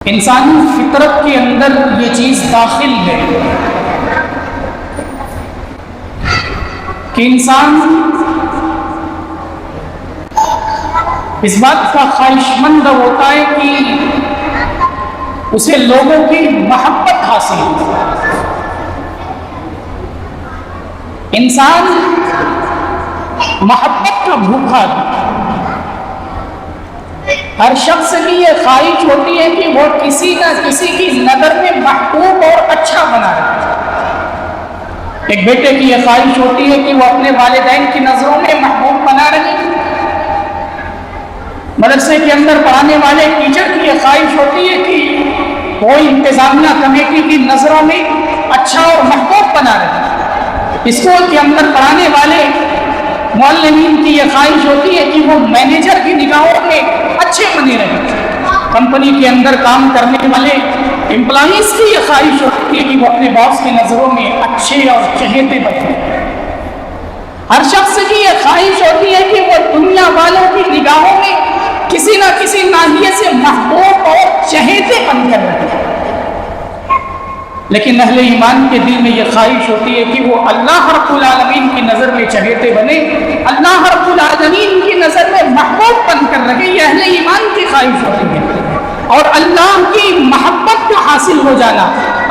انسانی فطرت کے اندر یہ چیز داخل ہے کہ انسان اس بات کا خواہش مند ہوتا ہے کہ اسے لوگوں کی محبت حاصل ہو۔ انسان محبت کا بھوکا ہے۔ ہر شخص کی یہ خواہش ہوتی ہے کہ وہ کسی نہ کسی کی نظر میں محبوب اور اچھا بنا رہے۔ ایک بیٹے کی یہ خواہش ہوتی ہے کہ وہ اپنے والدین کی نظروں میں محبوب بنا رہے۔ مدرسے کے اندر پڑھانے والے ٹیچر کی یہ خواہش ہوتی ہے کہ وہ انتظامیہ کمیٹی کی نظروں میں اچھا اور محبوب بنا رہے۔ اسکول کے اندر پڑھانے والے معلمین کی یہ خواہش ہوتی ہے کہ وہ مینیجر کی نگاہوں میں اچھے بنے رہے۔ کمپنی کے اندر کام کرنے والے امپلائیز کی یہ خواہش ہوتی ہے کہ وہ اپنے باس کی نظروں میں اچھے اور چہیتے بنے۔ ہر شخص کی یہ خواہش ہوتی ہے کہ وہ دنیا والوں کی نگاہوں میں کسی نہ کسی ناحیے سے محبوب اور چہیتے بن کر رہے۔ لیکن اہل ایمان کے دل میں یہ خواہش ہوتی ہے کہ وہ اللہ رب العالمین کی نظر میں چہیتے بنے، اللہ رب العالمین کی نظر میں محبوب بن کر رہے۔ یہ اہل ایمان کی خواہش ہوتی ہے، اور اللہ کی محبت کو حاصل ہو جانا،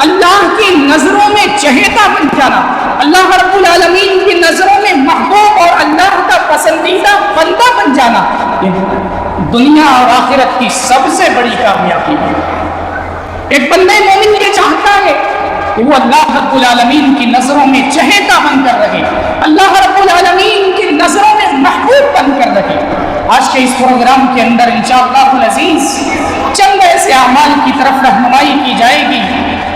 اللہ کی نظروں میں چہیتا بن جانا، اللہ رب العالمین کی نظروں میں محبوب اور اللہ کا پسندیدہ بندہ بن جانا، یہ دنیا اور آخرت کی سب سے بڑی کامیابی ہے۔ ایک بندے مومن یہ چاہتا ہے کہ وہ اللہ رب العالمین کی نظروں میں چہیتا بن کر رہے، اللہ رب العالمین کی نظروں میں محبوب بن کر رہے۔ آج کے اس پروگرام کے اندر انشاءاللہ العزیز چند ایسے اعمال کی طرف رہنمائی کی جائے گی،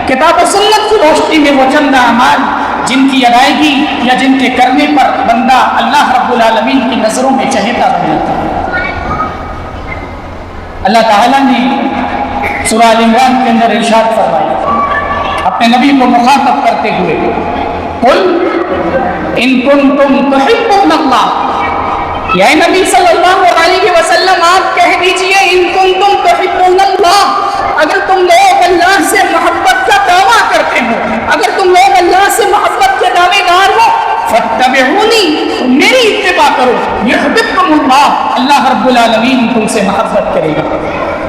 کتاب و سنت کی روشنی میں وہ چند اعمال جن کی ادائیگی یا جن کے کرنے پر بندہ اللہ رب العالمین کی نظروں میں چہیتا بن جاتا ہے۔ اللہ تعالیٰ نے سورہ آل عمران کے اندر ارشاد فرمایا اپنے نبی کو مخاطب کرتے ہوئے، قل ان کنتم تحبون اللہ، یا نبی صلی اللہ علیہ وسلم آپ کہہ دیجئے ان کنتم تحبون اللہ، اگر تم لوگ اللہ سے محبت کا دعویٰ کرتے ہو، اگر تم لوگ اللہ سے محبت کے دعوے دار ہو، فاتبعونی، میری اتباع کرو، یحببکم اللہ، اللہ رب العالمین تم سے محبت کرے گا۔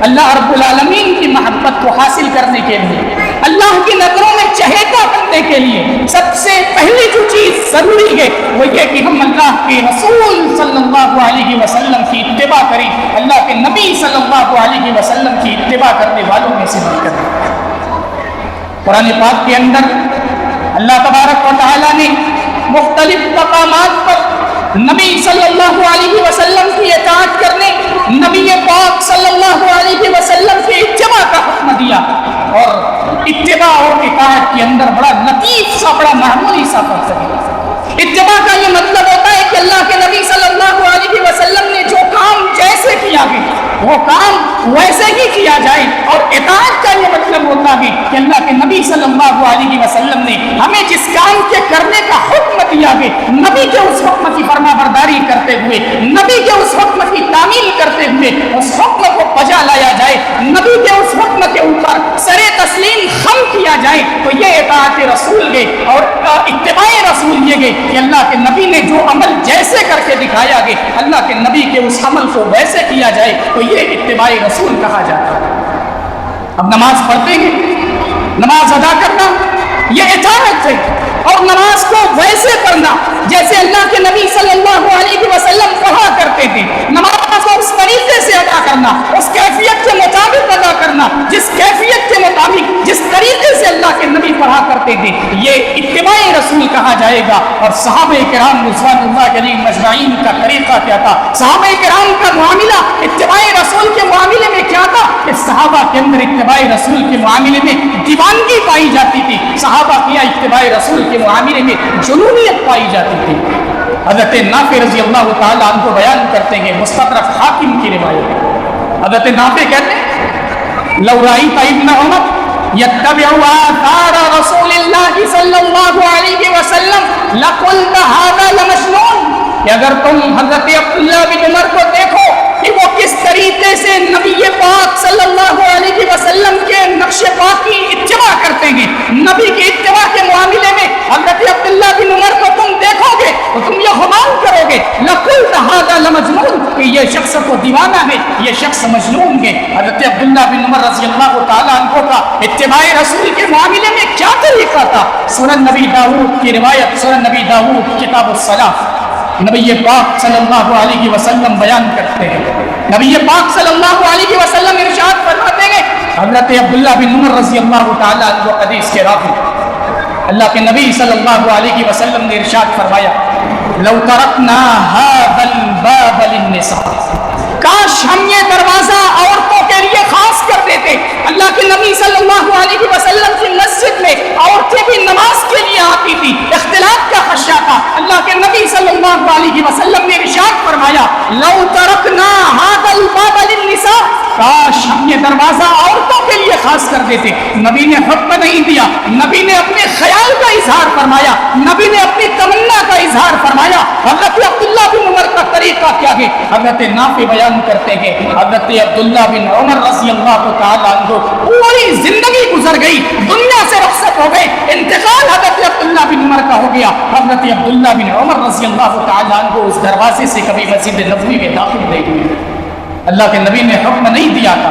اللہ رب العالمین کی محبت کو حاصل کرنے کے لیے، اللہ کی نظروں میں چہیتا بننے کے لیے سب سے پہلی جو چیز ضروری ہے وہ یہ کہ ہم اللہ کے رسول صلی اللہ علیہ وسلم کی اتباع کریں، اللہ کے نبی صلی اللہ علیہ وسلم کی اتباع کرنے والوں میں سے بن کر۔ قرآن پاک کے اندر اللہ تبارک و تعالیٰ نے مختلف مقامات پر نبی صلی اللہ علیہ وسلم کی اطاعت کرنے، نبی پاک صلی اللہ علیہ وسلم کی اتباع کا حکم دیا، اور اتباع اور اطاعت کے اندر بڑا لطیف سا، بڑا معمولی سا فرق ہے۔ اتباع کا یہ مطلب ہوتا ہے کہ اللہ کے نبی صلی اللہ علیہ وسلم نے جو کام جیسے کیا گیا وہ کام ویسے ہی کیا جائے، اور اطاعت کا یہ مطلب ہوتا ہے کہ اللہ کے نبی صلی اللہ علیہ وسلم نے ہمیں جس کام کے کرنے کا حکم دیا ہے، نبی کے اس حکم کی فرما برداری کرتے ہوئے، نبی کے اس حکم کی تعمیل کرتے ہوئے اس حکم کو بجا لایا جائے، نبی کے اس حکم کے اوپر سر تسلیم خم کیا جائے، تو یہ اطاعت رسول ہے، اور اتباع رسول یہ ہے کہ اللہ کے نبی نے جو عمل جیسے کر کے دکھایا گیا، اللہ کے نبی کے اس عمل کو ویسے کیا جائے، تو یہ اتباع رسول کہا جاتا ہے۔ اب نماز پڑھتے ہیں، نماز ادا کرنا یہ اطاعت ہے، اور نماز کو ویسے پڑھنا جیسے اللہ کے نبی صلی اللہ علیہ وسلم کہا کرتے تھے، نماز کو اس طریقے سے ادا کرنا، اس کیفیت کے مطابق ادا کرنا جس کیفیت کے مطابق، جس طریقے سے اللہ کے نبی پڑھا کرتے تھے، یہ اتباع رسول کہا جائے گا۔ اور صحابہ کرام رضوان اللہ علیہم اجمعین کا طریقہ کیا تھا، صحابہ کرام کا معاملہ اتباع رسول کے معاملے میں کیا تھا کہ صحابہ کے اندر اتباع رسول کے معاملے میں دیوانگی پائی جاتی تھی، صحابہ کیا اتباع رسول کے معاملے میں جنونیت پائی جاتی تھی۔ حضرت نافع رضی اللہ تعالیٰ عنہ کو بیان کرتے ہیں، مستدرک حاکم کی روایت، حضرت نافع کہتے ہیں لو رأیت ابن عمر یتبع آثار رسول اللہ صلی اللہ علیہ وسلم لقلت ھذا لمجنون، کہ اگر تم حضرت عبداللہ بن عمر کو دیکھو کہ وہ کس طریقے سے نبی پاک صلی اللہ علیہ وسلم کے نقش پا کی اتباع کرتے ہیں. نبی کی اتباع کے معاملے میں حضرت عبداللہ بن عمر کو تم دیکھو گے تو تم یہ گمان کرو گے لَقُلْتَ هَذَا لَمَجْنُونَ کہ یہ شخص کو دیوانہ ہے, یہ شخص مجنون ہے. حضرت عبداللہ بن عمر رضی اللہ تعالیٰ عنہ کا اتباع رسول کے معاملے میں کیا طریقہ تھا؟ سنن نبی داؤد کی روایت, سنن نبی داؤد کتاب الصلاۃ, نبی پاک صلی اللہ علیہ وسلم بیان کرتے ہیں. نبی پاک صلی اللہ علیہ وسلم ارشاد فرماتے ہیں, حضرت عبداللہ بن عمر رضی اللہ تعالیٰ عنہ حدیث کے راوی, اللہ کے نبی صلی اللہ علیہ وسلم نے ارشاد فرمایا لو ترکنا هذا الباب للنساء, کاش ہم یہ دروازہ عورتوں کے لیے خاص کر دیتے. اللہ کے نبی صلی اللہ علیہ وسلم کی مسجد میں عورتیں بھی نماز کے لیے آتی تھی, اختلاط کا خدشہ تھا. اللہ کے نبی صلی اللہ علیہ وسلم نے ارشاد فرمایا لو ترکنا هذا الباب للنساء, کاش ہم یہ دروازہ عورتوں کے لیے خاص کر دیتے. نبی نے حکم نہیں دیا, نبی نے اپنے خیال کا اظہار فرمایا, نبی نے اپنی تمنا کا اظہار فرمایا. حضرت عبداللہ بن عمر کا طریقہ کیا ہے؟ حضرت نافع بیان کرتے ہیں حضرت عبداللہ بن عمر رضی اللہ تعالیٰ عنہ پوری زندگی گزر گئی, دنیا سے رخصت ہو گئے, انتقال حضرت عبداللہ بن عمر کا ہو گیا. حضرت عبداللہ بن عمر رضی اللہ تعالیٰ عنہ اس دروازے سے کبھی مسجد نبوی میں داخل نہیں ہوئے. اللہ کے نبی نے حکم نہیں دیا تھا,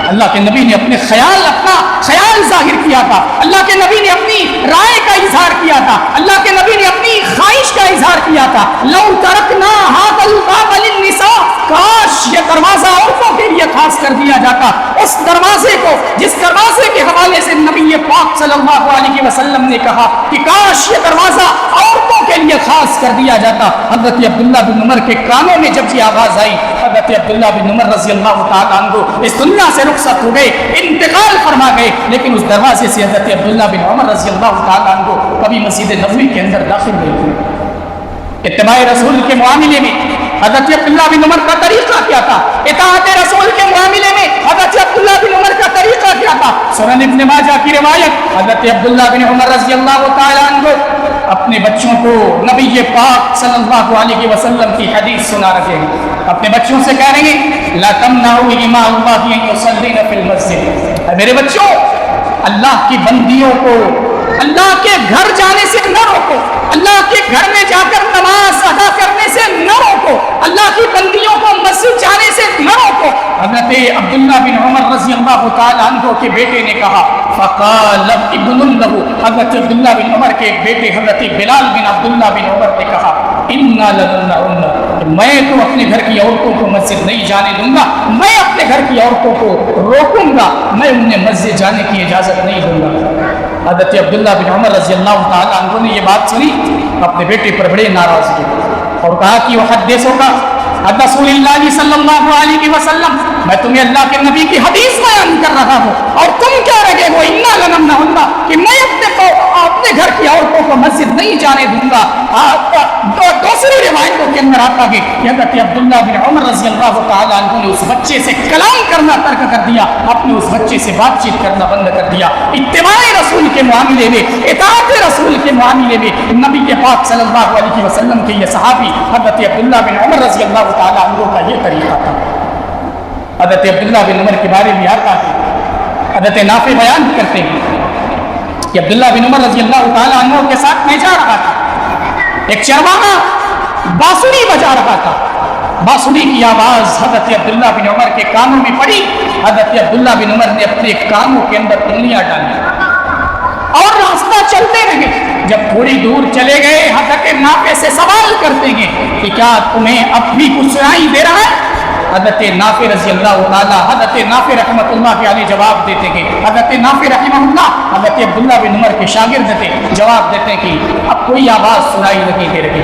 اللہ کے نبی نے اپنا خیال ظاہر کیا تھا, اللہ کے نبی نے اپنی رائے کا اظہار کیا تھا, اللہ کے نبی نے اپنی خواہش کا اظہار کیا تھا. لو ترکنا هذا الباب للنساء, کاش یہ دروازہ عورتوں کے لیے خاص کر دیا جاتا. اس دروازے کو, جس دروازے کے حوالے سے نبی پاک صلی اللہ علیہ وسلم نے کہا کہ کاش یہ دروازہ عورتوں کے لیے خاص کر دیا جاتا. حضرت عبداللہ بن عمر کے کانوں میں جب یہ آواز آئی, حضرت عبداللہ بن عمر رضی اللہ تعالیٰ عنہ اس دنیا سے رخصت ہو گئے, انتقال فرما گئے, لیکن اس دروازے سے حضرت عبداللہ بن عمر رضی اللہ تعالیٰ عنہ کبھی مسجد نبوی کے اندر داخل نہیں ہوئے. اتباع رسول کے معاملے میں حضرت عبداللہ بن عمر کا طریقہ کیا تھا؟ اطاعت رسول کے معاملے میں حضرت عبداللہ بن عمر کا طریقہ کیا تھا؟ سنن ابن ماجہ کی روایت, حضرت عبداللہ بن عمر رضی اللہ تعالیٰ عنہ اپنے بچوں کو نبی پاک صلی اللہ علیہ وسلم کی حدیث سنا رہے ہیں. اپنے بچوں سے کہہ رہے ہیں لا تمنعوا اماء اللہ ان یصلین فی المسجد, میرے بچوں اللہ کی بندیوں کو اللہ کے گھر جانے سے نہ روکو, اللہ کے گھر میں جا کر نماز ادا کرنے سے نہ روکو, اللہ کی بندیوں کو مسجد جانے سے نہ روکو. حضرت عبداللہ بن عمر رضی اللہ تعالیٰ عنہ کے بیٹے نے کہا فقال ابن له, حضرت عبداللہ بن عمر کے بیٹے حضرت بلال بن عبداللہ بن عمر نے کہا انا لنمنعن, میں تو اپنے گھر کی عورتوں کو مسجد نہیں جانے دوں گا, میں اپنے گھر کی عورتوں کو روکوں گا, میں انہیں مسجد جانے کی اجازت نہیں دوں گا. حضرت عبداللہ بن عمر رضی اللہ تعالیٰ عنہ نے یہ بات سنی, اپنے بیٹے پر بڑے ناراض ہوئے اور کہا کہ وحدثو کا حد رسول اللہ صلی اللہ علیہ وسلم, میں تمہیں اللہ کے نبی کی حدیث بیان کر رہا ہوں اور تم کہہ رہے ہو انا لنمنعن کہ میں اپنے گھر کی عورتوں کو مسجد نہیں جانے دوں گا. دوسری روایتوں کے اندر آتا ہے کہ حضرت عبداللہ بن عمر رضی اللہ تعالیٰ عنہ نے اس بچے سے کلام کرنا ترک کر دیا, اپنے اس بچے سے بات چیت کرنا بند کر دیا. اتباع رسول کے معاملے میں, اطاعت رسول کے معاملے میں نبی پاک صلی اللہ علیہ وسلم کے یہ صحابی حضرت عبداللہ بن عمر رضی اللہ تعالیٰ عنہ کا یہ طریقہ تھا. حضرت عبداللہ بن عمر کے بارے میں آتا ہے, حضرت نافع بیان کرتے ہیں کہ عبداللہ بن عمر رضی اللہ تعالیٰ عنہ کے ساتھ میں جا رہا تھا, ایک چرواہا بانسری بجا رہا تھا. بانسری کی آواز حضرت عبداللہ بن عمر کے کانوں میں پڑی. حضرت عبداللہ بن عمر نے اپنے کانوں کے اندر انگلیاں ڈالی اور راستہ چلتے رہے. جب تھوڑی دور چلے گئے حضرت نافع سے سوال کرتے ہیں کہ کیا تمہیں اب بھی کچھ سنائی دے رہا ہے؟ حضرت نافع رضی اللہ تعالیٰ, حضرت نافع رحمۃ اللہ علیہ جواب دیتے ہیں, حضرت نافع رحمہ اللہ حضرت عبداللہ بن عمر کے شاگرد تھے, جواب دیتے ہیں کہ اب کوئی آواز سنائی نہیں دے رہی.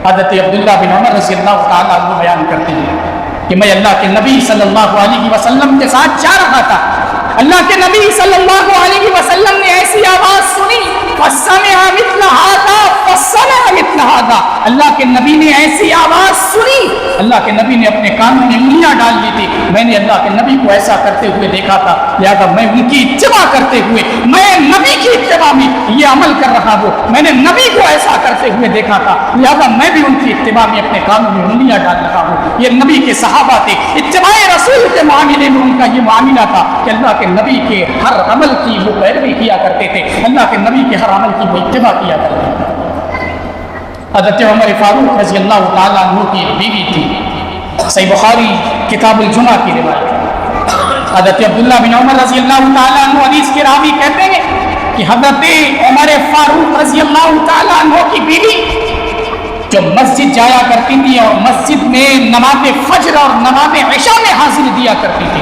حضرت عبداللہ بن عمر رضی اللہ تعالیٰ عنہ بیان کرتے ہیں کہ میں اللہ کے نبی صلی اللہ علیہ وسلم کے ساتھ جا رہا تھا, اللہ کے نبی صلی اللہ علیہ وسلم نے ایسی آواز سنی فسمع مثل هذا فصنع مثل هذا. اللہ کے نبی نے ایسی آواز سنی, اللہ کے نبی نے اپنے کانوں میں انگلیاں ڈال لی تھی. میں نے اللہ کے نبی کو ایسا کرتے ہوئے دیکھا تھا, لہذا میں ان کی اتباع کرتے ہوئے, میں نبی کی اتباع میں یہ عمل کر رہا ہوں. میں نے نبی کو ایسا کرتے ہوئے دیکھا تھا, لہذا میں بھی ان کی اتباع میں اپنے کانوں میں انگلیاں ڈال رہا ہوں. یہ نبی کے صحابہ تھے, اتباع رسول کے معاملے میں ان کا یہ معاملہ تھا کہ اللہ کے نبی کے ہر عمل کی وہ پیروی کیا کرتے تھے, اللہ کے نبی کے ہر عمل کی وہ اتباع کیا کرتے تھے. حضرت عمر فاروق رضی اللہ تعالیٰ عنہ کی ایک بیوی تھی, صحیح بخاری کتاب الجمعہ کی روایت. حضرت عبداللہ بن عمر رضی اللہ تعالیٰ عنہ حدیث کے راوی کہتے ہیں کہ حضرت عمر فاروق رضی اللہ تعالیٰ عنہ کی بیوی جو مسجد جایا کرتی تھی اور مسجد میں نماز فجر اور نماز عشاء میں حاضر دیا کرتی تھی,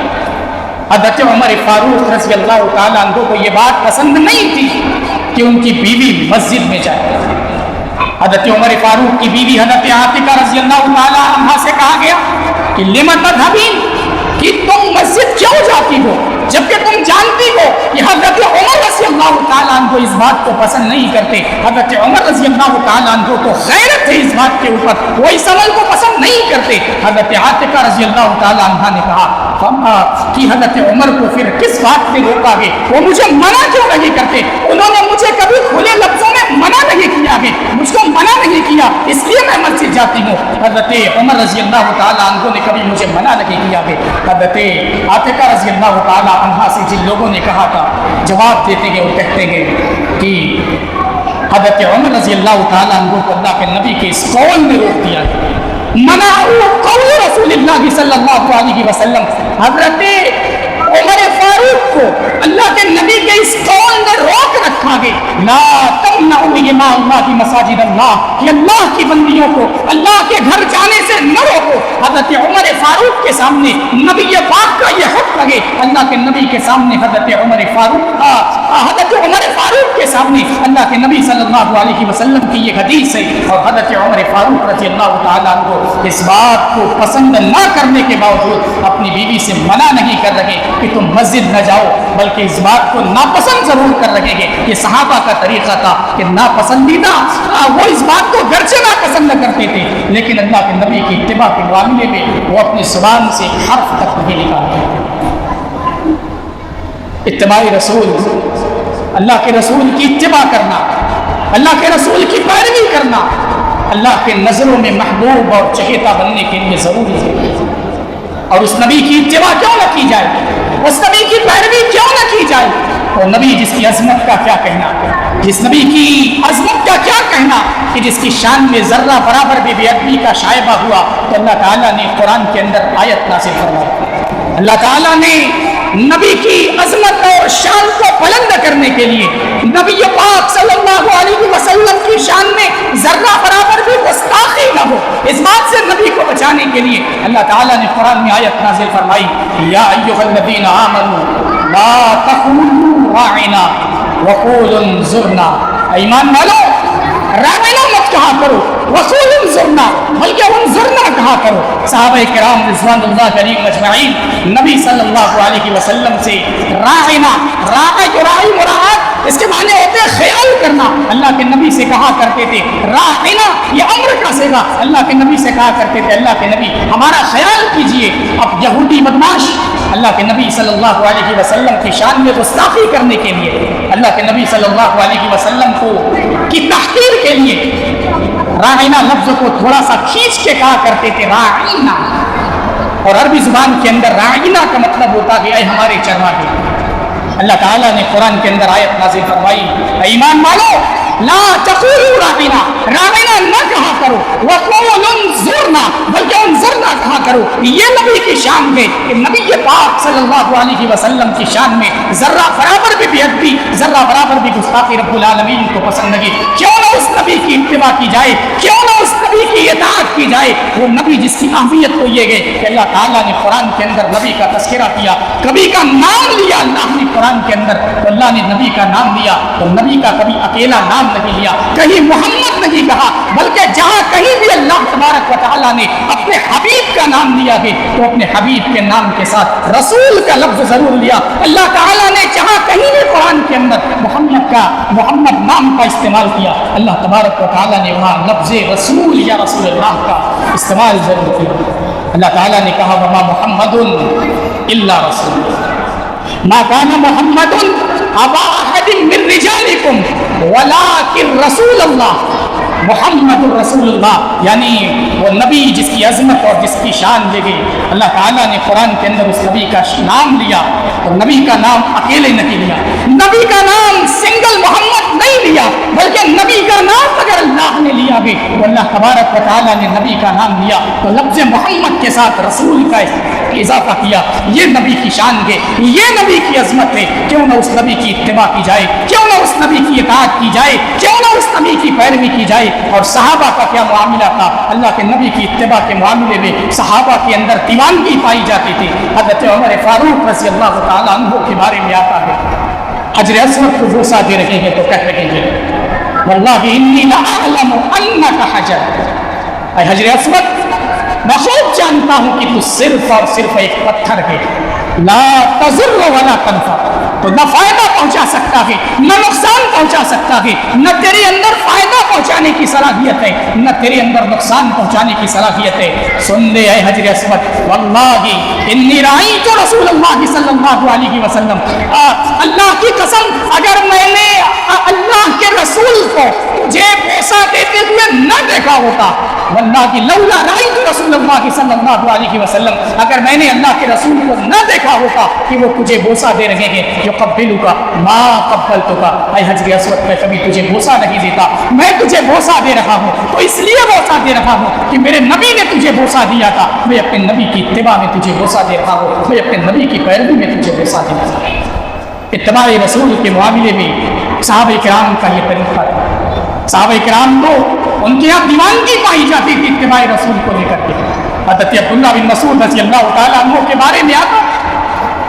حضرت عمر فاروق رضی اللہ تعالیٰ عنہ کو یہ بات پسند نہیں تھی کہ ان کی بیوی مسجد میں جائے. حضرت عمر فاروق کی بیوی حضرت عاتقہ رضی اللہ تعالیٰ عنہ سے کہا گیا کہ لما تذهبین, کہ تم مسجد کیوں جاتی ہو جبکہ تم جانتی ہو کہ حضرت عمر رضی اللہ تعالیٰ عنہ اس بات کو پسند نہیں کرتے. حضرت عمر رضی اللہ تعالیٰ عنہ کو غیرت ہے اس بات کے اوپر, وہ اس عمل کو پسند نہیں کرتے. حضرت عاتقہ رضی اللہ تعالیٰ عنہ نے کہا کہ حضرت عمر کو پھر کس بات میں روکا گے, وہ مجھے منع کیوں نہیں کرتے, انہوں نے مجھے کبھی کھلے لفظوں میں منع نہیں کیا ہے, مجھ کو منع نہیں کیا اس لیے میں مسجد جاتی ہوں. حضرت عمر رضی اللہ تعالیٰ عنہ نے کبھی مجھے منع نہیں کیا ہے. حضرت عاتقہ رضی اللہ تعالیٰ عنہ سے جن لوگوں نے کہا تھا جواب دیتے گئے اور کہتے گئے کہ حضرت عمر رضی اللہ تعالیٰ عنہ کو اللہ کے نبی کے اس قول میں روک دیا ہے, منعوا قول رسول اللہ صلی اللہ علیہ وسلم. حضرت عمر فاروق کو اللہ کے نبی کے اس قول نے روک رکھا گیا, لا تمنعوا اماء اللہ مساجد اللہ, کہ اللہ کی بندیوں کو اللہ کے گھر جانے سے نہ روکو. حضرت عمر فاروق کے سامنے نبی پاک کا یہ حق لگے, اللہ کے نبی کے سامنے حضرت عمر فاروق کے سامنے اللہ کے نبی صلی اللہ علیہ وسلم کی یہ حدیث ہے, اور حضرت عمر فاروق رضی اللہ تعالیٰ عنہ اس بات کو پسند نہ کرنے کے باوجود اپنی بیوی سے منع نہیں کر رہے کہ تم مسجد نہ جاؤ, بلکہ اس بات کو ناپسند ضرور کر رہے ہیں. یہ صحابہ کا طریقہ تھا کہ ناپسندیدہ وہ اس بات کو گرچہ ناپسند کرتے تھے, لیکن اللہ کے نبی کی اتباع کے معاملے میں وہ اپنی زبان سے حرف تک نہیں نکالتے. اتباع رسول, اللہ کے رسول کی اتباع کرنا, اللہ کے رسول کی پیروی کرنا اللہ کے نظروں میں محبوب اور چہیتا بننے کے لیے ضروری ہے. اور اس نبی کی اتباع کیوں نہ کی جائے, اس نبی کی پیروی کیوں نہ کی جائے. اور نبی جس کی عظمت کا کیا کہنا, جس نبی کی عظمت کا کیا کہنا کہ جس کی شان میں ذرہ برابر بھی بے ادبی کا شائبہ ہوا, تو اللہ تعالیٰ نے قرآن کے اندر آیت نازل فرمائی. اللہ تعالیٰ نے نبی کی عظمت اور شان کو بلند کرنے کے لیے نبی پاک صلی اللہ علیہ وسلم کی شان میں ذرہ برابر بھی گستاخی نہ ہو, اس بات سے نبی کو بچانے کے لیے اللہ تعالیٰ نے قرآن میں آیت نازل فرمائی, یا ایھا الذین آمنوا لا تقولوا راعنا وقولوا انظرنا. ایمان والو, راعنا مت کہا کرو, وقولوا انظرنا بلکہ انظرنا کہا کرو. صحابہ کرام رضوان اللہ علیہم اجمعین نبی صلی اللہ علیہ وسلم سے راعنا, راعی مراعات اس کے معنی ہوتے ہیں خیال کرنا, اللہ کے نبی سے کہا کرتے تھے راعنا, یہ امر کا صیغہ, اللہ کے نبی سے کہا کرتے تھے اللہ کے نبی ہمارا خیال کیجئے. اب یہودی بدماش اللہ کے نبی صلی اللہ علیہ وسلم کی شان میں گستاخی کرنے کے لیے, اللہ کے نبی صلی اللہ علیہ وسلم کی تحقیر کے لیے راعنا لفظ کو تھوڑا سا کھینچ کے کہا کرتے تھے راعینا, اور عربی زبان کے اندر راعینا کا مطلب ہوتا ہے اے ہمارے چرواہے. اللہ تعالیٰ نے قرآن کے اندر آیت نازل فرمائی, ایمان والو لا تقولوا راعینا, راعینا نہ کہا کرو, وقولوا انظرنا بلکہ انظرنا کہا کرو. یہ نبی کی شان ہے کہ نبی پاک صلی اللہ علیہ وسلم کی شان میں ذرہ برابر بھی بے ادبی, ذرہ برابر بھی گستاخی رب العالمین کو پسند نہیں. کیوں نہ اس نبی کی اتباع کی جائے, کیوں نہ اس نبی کی اطاعت کی جائے. وہ نبی جس کی اہمیت کو یہ گئے کہ اللہ تعالیٰ نے قرآن کے اندر نبی کا تذکرہ کیا, کبھی کا نام لیا اللہ نے قرآن کے اندر, تو اللہ نے نبی کا نام لیا, تو نبی کا کبھی اکیلا نام نہیں لیا, کہیں محمد نہیں کہا, بلکہ جہاں کہیں بھی اللہ تبارک و تعالیٰ نے اپنے حبیب کا نام لیا ہے تو اپنے حبیب کے نام کے ساتھ رسول کا لفظ ضرور لیا. اللہ تعالیٰ نے جہاں کہیں بھی قرآن کے اندر محمد نام کا استعمال کیا، اللہ تبارک و تعالیٰ نے وہاں لفظ رسول یا رسول اللہ کا استعمال ضرور کیا۔ اللہ تعالیٰ نے کہا وما محمد الا رسول ما كان محمد ابا احد من رجالکم ولکن رسول اللہ محمد الرسول اللہ، یعنی وہ نبی جس کی عظمت اور جس کی شان لے گئی۔ اللہ تعالیٰ نے قرآن کے اندر اس نبی کا نام لیا، اور نبی کا نام اکیلے نہیں لیا، نبی کا نام سنگل محمد نہیں لیا، بلکہ نبی کا نام اگر اللہ نے لیا بھی تو اللہ تبارک و تعالیٰ نے نبی کا نام لیا تو لفظ محمد کے ساتھ رسول کا اضافہ کیا۔ یہ نبی کی شان ہے، یہ نبی کی عظمت ہے، کیوں نہ اس نبی کی اتباع کی جائے، کیوں نہ اس نبی کی اطاعت کی جائے، کیوں نہ اس نبی کی پیروی کی جائے۔ اور صحابہ کا کیا معاملہ تھا، اللہ کے نبی کی اتباع کے معاملے میں صحابہ کے اندر دیوانگی پائی جاتی تھی۔ حضرت عمر فاروق رضی اللہ تعالیٰ عنہ کے بارے میں آتا ہے، حجر اسود کو بوسہ دے رہے ہیں تو کہہ رہے ہیں واللہ انی لأعلم انک حجر، اے حجر اسود میں خوب جانتا ہوں کہ تو صرف اور صرف ایک پتھر ہے، لا تضر ولا تنفع، تو نہ فائدہ پہنچا سکتا ہے نہ نقصان پہنچا سکتا ہے، نہ تیرے اندر فائدہ پہنچانے کی صلاحیت ہے نہ تیرے اندر نقصان پہنچانے کی صلاحیت ہے۔ سن لے اے حجر اسود، واللہ انی رأیت رسول اللہ صلی اللہ علیہ وسلم، اللہ کی قسم اگر میں نے اللہ کے رسول کو تجھے پیسہ دیتے ہوئے نہ دیکھا ہوتا، واللہ لولا رأیت رسول اللہ صلی اللہ علیہ وسلم، اگر میں نے اللہ کے رسول کو نہ دیکھا ہوتا کہ وہ تجھے بوسہ دے رہے ہیں، یقبلک ما قبلتک، اے حجر اسود میں کبھی تجھے بوسہ نہیں دیتا، میں تجھے بوسہ دے رہا ہوں تو اس لیے بوسہ دے رہا ہوں کہ میرے نبی نے تجھے بوسہ دیا تھا، میں اپنے نبی کی اتباع میں تجھے بوسہ دے رہا ہوں، میں اپنے نبی کی پیروی میں تجھے بوسہ دے رہا ہوں۔ اتباع رسول کے معاملے میں صحابہ کرام کا یہ طریقہ تھا۔ صحابہ کرام کو ان کے یہاں دیوانگی پائی جاتی تھی اتباع رسول کو لے کر کے۔ حضرت عبداللہ بن مسعود رضی اللہ تعالیٰ عنہ کے بارے میں آتا،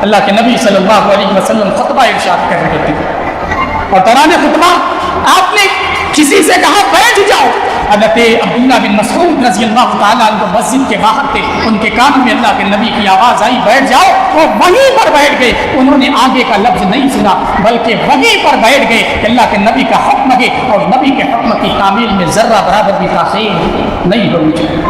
اللہ کے نبی صلی اللہ علیہ وسلم خطبہ ارشاد کر رہے تھے، اور دوران خطبہ آپ نے کسی سے کہا بیٹھ جاؤ۔ حضرت عبداللہ بن مسعود رضی اللہ تعالیٰ عنہ مسجد کے باہر تھے، ان کے کان میں اللہ کے نبی کی آواز آئی بیٹھ جاؤ، وہ وہیں پر بیٹھ گئے، انہوں نے آگے کا لفظ نہیں سنا بلکہ وہیں پر بیٹھ گئے کہ اللہ کے نبی کا حکم ہے اور نبی کے حکم کی تعمیل میں ذرہ برابر بھی تاخیر نہیں ہونی چاہیے۔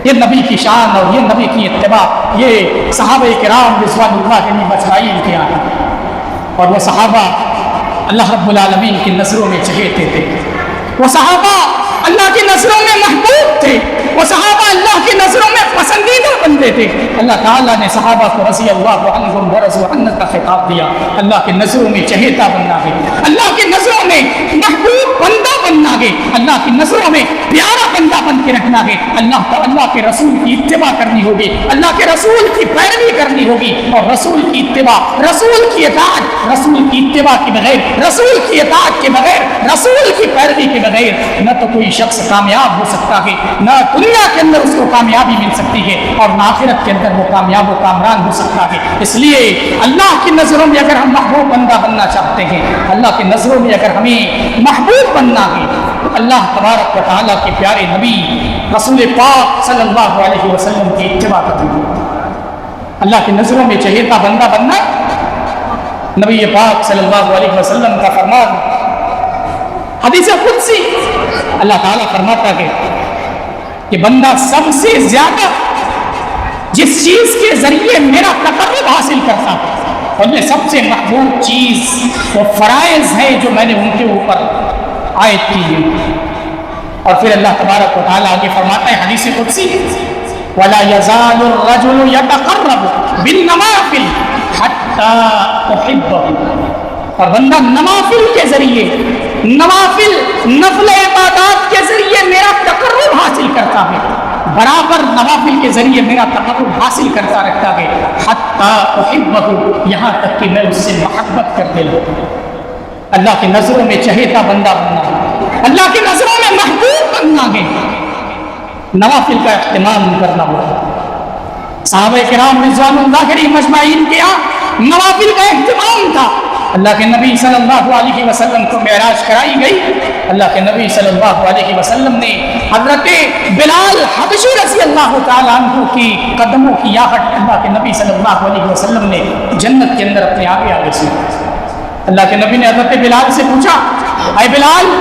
یہ نبی کی شان اور یہ نبی کی اتباع، یہ صحابہ کرام رضوان اللہ علیہم اجمعین کے آنا، اور وہ صحابہ اللہ رب العالمین کی نظروں میں چہیتے تھے، وہ صحابہ اللہ کی نظروں میں محبوب تھے، وہ صحابہ اللہ کی نظروں میں پسندیدہ بندے تھے۔ اللہ تعالیٰ نے صحابہ کو رضی اللہ عنہم ورضوا عنہ کا خطاب دیا، اللہ کی نظروں میں چہیتا بننا ہے، اللہ کی نظروں میں محبوب بندہ بننا ہے، اللہ کی نظروں میں پیارا بندہ بن کے رکھنا ہے، اللہ کے رسول کی اتباع کرنی ہوگی، اللہ کے رسول کی پیروی کرنی ہوگی، اور رسول کی اتباع، رسول کی اطاعت، رسول کی اتباع کے بغیر، رسول کی اطاعت کے بغیر، رسول کی پیروی کے بغیر نہ تو کوئی شخص کامیاب ہو سکتا ہے، نہ دنیا کے اندر اس کو کامیابی مل سکتی ہے، اور نہ آخرت کے اندر وہ کامیاب و کامران ہو سکتا ہے۔ اس لیے اللہ کی نظروں میں اگر ہم محبوب بندہ بننا چاہتے ہیں، اللہ کی نظروں میں اگر ہمیں محبوب بننا ہے تو اللہ تبارک و تعالیٰ کے پیارے نبی رسول پاک صلی اللہ علیہ وسلم کی اتباع کرنا ہے۔ اللہ کی نظروں میں چہیتا بندہ بننا، نبی پاک صلی اللہ علیہ وسلم کا فرمان حدیث قدسی، اللہ تعالیٰ فرماتا ہے کہ بندہ سب سے زیادہ جس چیز کے ذریعے میرا تقرب حاصل کرتا ہے، ان میں سب سے محبوب چیز وہ فرائض ہے جو میں نے ان کے اوپر عائد کی ہے۔ اور پھر اللہ تبارک و تعالیٰ آگے فرماتا ہے حدیث قدسی، وَلَا يَزَالُ الرَّجُلُ يَتَقَرَّبُ بِالنَّوَافِلِ حَتَّى أُحِبَّهُ، اور بندہ نوافل کے ذریعے، نفل عبادات کے ذریعے میرا تقرب حاصل کرتا ہے، برابر نوافل کے ذریعے میرا تقرب حاصل کرتا رہتا ہے، حتی احبہ، یہاں تک کہ میں اس سے محبت کرنے لگوں۔ اللہ کی نظروں میں چہیتا بندہ بننا ہے، اللہ کی نظروں میں محبوب بننا ہے، نوافل کا اہتمام کرنا ہوگا۔ صحابہ کرام رضوان اللہ علیہم اجمعین کے یہاں نوافل کا اہتمام تھا، اللہ کے نبی صلی اللہ علیہ وسلم کو معراج کرائی گئی. اللہ کے نبی صلی اللہ علیہ وسلم نے حضرت بلال حبشی رضی اللہ تعالیٰ عنہ کی قدموں کی آہٹ اللہ کے نبی صلی اللہ علیہ وسلم نے جنت کے اندر اپنے آگے آگے سنا. اللہ کے نبی نے حضرت بلال سے پوچھا، اے بلال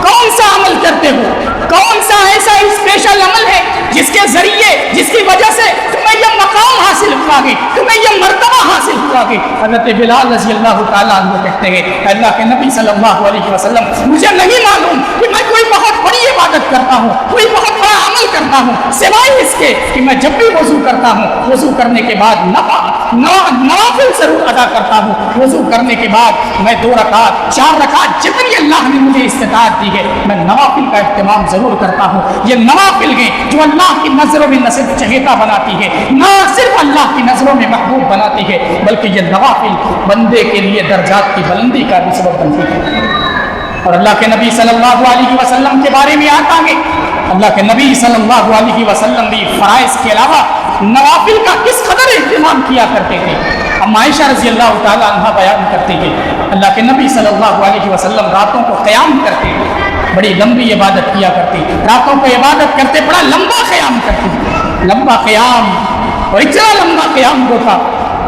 کون سا عمل کرتے ہو، کون سا ایسا اسپیشل عمل ہے جس کے ذریعے، جس کی وجہ سے تمہیں یہ مقام حاصل ہوا گے، تمہیں یہ مرتبہ حاصل ہوا گے؟ حضرت بلال رضی اللہ تعالیٰ عنہ کہتے ہیں اللہ کے نبی صلی اللہ علیہ وسلم مجھے نہیں معلوم کہ میں کوئی بہت بڑی عبادت کرتا ہوں، کوئی بہت بڑا عمل کرتا ہوں، سوائے اس کے کہ میں جب بھی وضو کرتا ہوں وضو کرنے کے بعد نوافل ضرور ادا کرتا ہوں. وضو کرنے کے بعد میں 2 رکعت 4 رکعت جتنی اللہ نے مجھے استطاعت دی ہے میں نوافل کا اہتمام ضرور کرتا ہوں. یہ نوافل ہیں جو اللہ کی نظروں میں نہ صرف چہیتا بناتی ہے، نہ صرف اللہ کی نظروں میں محبوب بناتی ہے، بلکہ یہ نوافل بندے کے لیے درجات کی بلندی کا بھی سبب بنتی ہے. اور اللہ کے نبی صلی اللہ علیہ وسلم کے بارے میں آتا ہے، اللہ کے نبی صلی اللہ علیہ وسلم بھی فرائض کے علاوہ نوافل کا کس قدر اہتمام کیا کرتے تھے. ام عائشہ رضی اللہ تعالیٰ عنہ بیان کرتے ہیں اللہ کے نبی صلی اللہ علیہ وسلم راتوں کو قیام کرتے تھے، بڑی لمبی عبادت کیا کرتے، راتوں کو عبادت کرتے، بڑا لمبا قیام کرتے، لمبا قیام. اور اتنا لمبا قیام ہوتا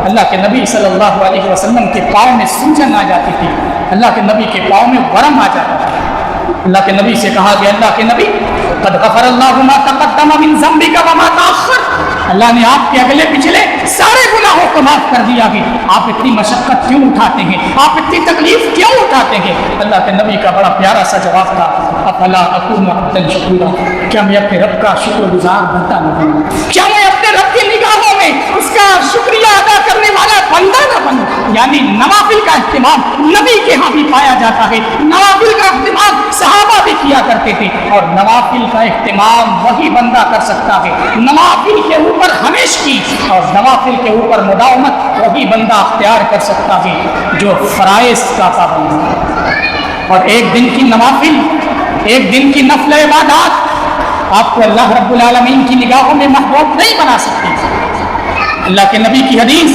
اللہ کے نبی صلی اللہ علیہ وسلم کے پاؤں میں سوجن آ جاتی تھی، اللہ کے نبی کے پاؤں میں ورم آ جاتا تھا. اللہ کے نبی سے کہا کہ اللہ کے نبی قد غفر اللہ ما تقدم من ذنبک وما تأخر، اللہ نے آپ کے اگلے پچھلے سارے گناہوں کو معاف کر دیا ہے، آپ اتنی مشقت کیوں اٹھاتے ہیں، آپ اتنی تکلیف کیوں اٹھاتے ہیں؟ اللہ کے نبی کا بڑا پیارا سا جواب تھا، افلا اکون عبدا شکورا، کیا میں اپنے رب کا شکر گزار بنتا نہ بنوں، کیا میں اپنے رب کی نگاہوں میں اس کا شکریہ ادا کرنے والا بندہ نہ بنوں؟ یعنی نوافل کا اہتمام نبی کے ہاں بھی پایا جاتا ہے، نوافل کا اہتمام صحابہ بھی کیا کرتے تھے، اور نوافل کا اہتمام وہی بندہ کر سکتا ہے، نوافل کے اوپر ہمیشگی اور نوافل کے اوپر مداومت وہی بندہ اختیار کر سکتا ہے جو فرائض کا پابند ہے. اور ایک دن کی نوافل، ایک دن کی نفل عبادات آپ کو اللہ رب العالمین کی نگاہوں میں محبوب نہیں بنا سکتی. اللہ کے نبی کی حدیث،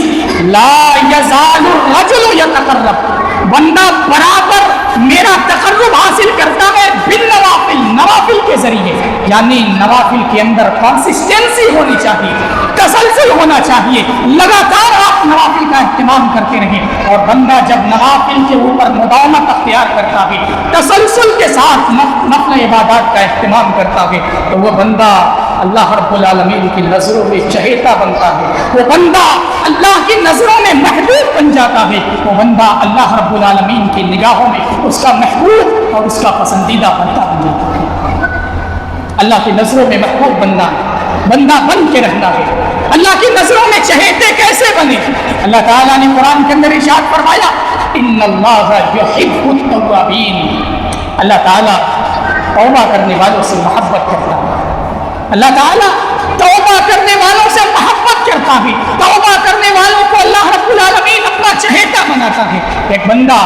لا یزال الرجل یتقرب، بندہ برابر میرا تقرب حاصل کرتا ہے بالنوافل، نوافل کے ذریعے. یعنی نوافل کے اندر کنسسٹنسی ہونی چاہیے، تسلسل ہونا چاہیے، لگاتار آپ نوافل کا اہتمام کرتے رہیں. اور بندہ جب نوافل کے اوپر مداومت اختیار کرتا ہے، تسلسل کے ساتھ نفل عبادات کا اہتمام کرتا ہے، تو وہ بندہ اللہ رب العالمین کی نظروں میں چہیتا بنتا ہے، وہ بندہ اللہ کی نظروں میں محبوب بن جاتا ہے، وہ بندہ اللہ رب العالمین کی نگاہوں میں اس کا محبوب اور اس کا پسندیدہ بندہ بن جاتا ہے. اللہ کی نظروں میں محبوب بندہ بن کے رہنا ہے. اللہ کی نظروں میں چہیتے کیسے بنے؟ اللہ تعالیٰ نے قرآن کے اندر ارشاد فرمایا، ان اللہ یحب التوابین، اللہ تعالیٰ توبہ کرنے والوں سے محبت کرتا ہے. اللہ تعالیٰ توبہ کرنے والوں سے محبت کرتا ہے، توبہ کرنے والوں کو اللہ رب العالمین اپنا چہیتا بناتا ہے. ایک بندہ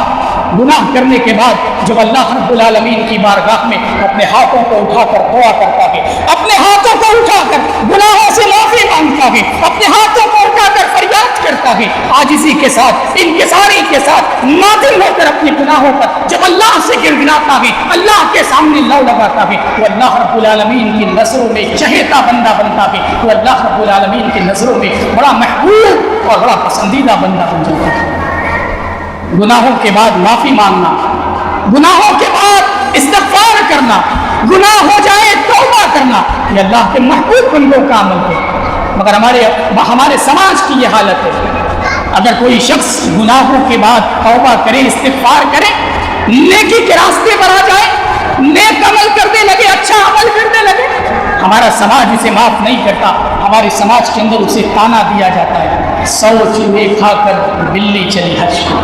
گناہ کرنے کے بعد جب اللہ رب العالمین کی بارگاہ میں اپنے ہاتھوں کو اٹھا کر دعا کرتا ہے، اپنے ہاتھوں کو اٹھا کر گناہوں سے معافی مانگتا ہے، اپنے ہاتھوں کو اٹھا کر فریاد کرتا ہے، عاجزی کے ساتھ، انکساری کے ساتھ، نادم ہو کر اپنے گناہوں پر جب اللہ سے گڑگڑاتا ہے، اللہ کے سامنے لو لگاتا ہے، وہ اللہ رب العالمین کی نظروں میں چہیتا بندہ بنتا ہے، وہ اللہ رب العالمین کی نظروں میں بڑا محبوب اور بڑا پسندیدہ بندہ بن جاتا ہے. گناہوں کے بعد معافی مانگنا، گناہوں کے بعد استغفار کرنا، گناہ ہو جائے توبہ کرنا، یہ اللہ کے محبوب بندوں کا عمل ہے. مگر ہمارے سماج کی یہ حالت ہے، اگر کوئی شخص گناہوں کے بعد توبہ کرے، استغفار کرے، نیکی کے راستے پر آ جائے، نیک عمل کرنے لگے، اچھا عمل کرنے لگے، ہمارا سماج اسے معاف نہیں کرتا. ہمارے سماج کے اندر اسے تانا دیا جاتا ہے، 100 چوہے کھا کر بلی چلی حج کو.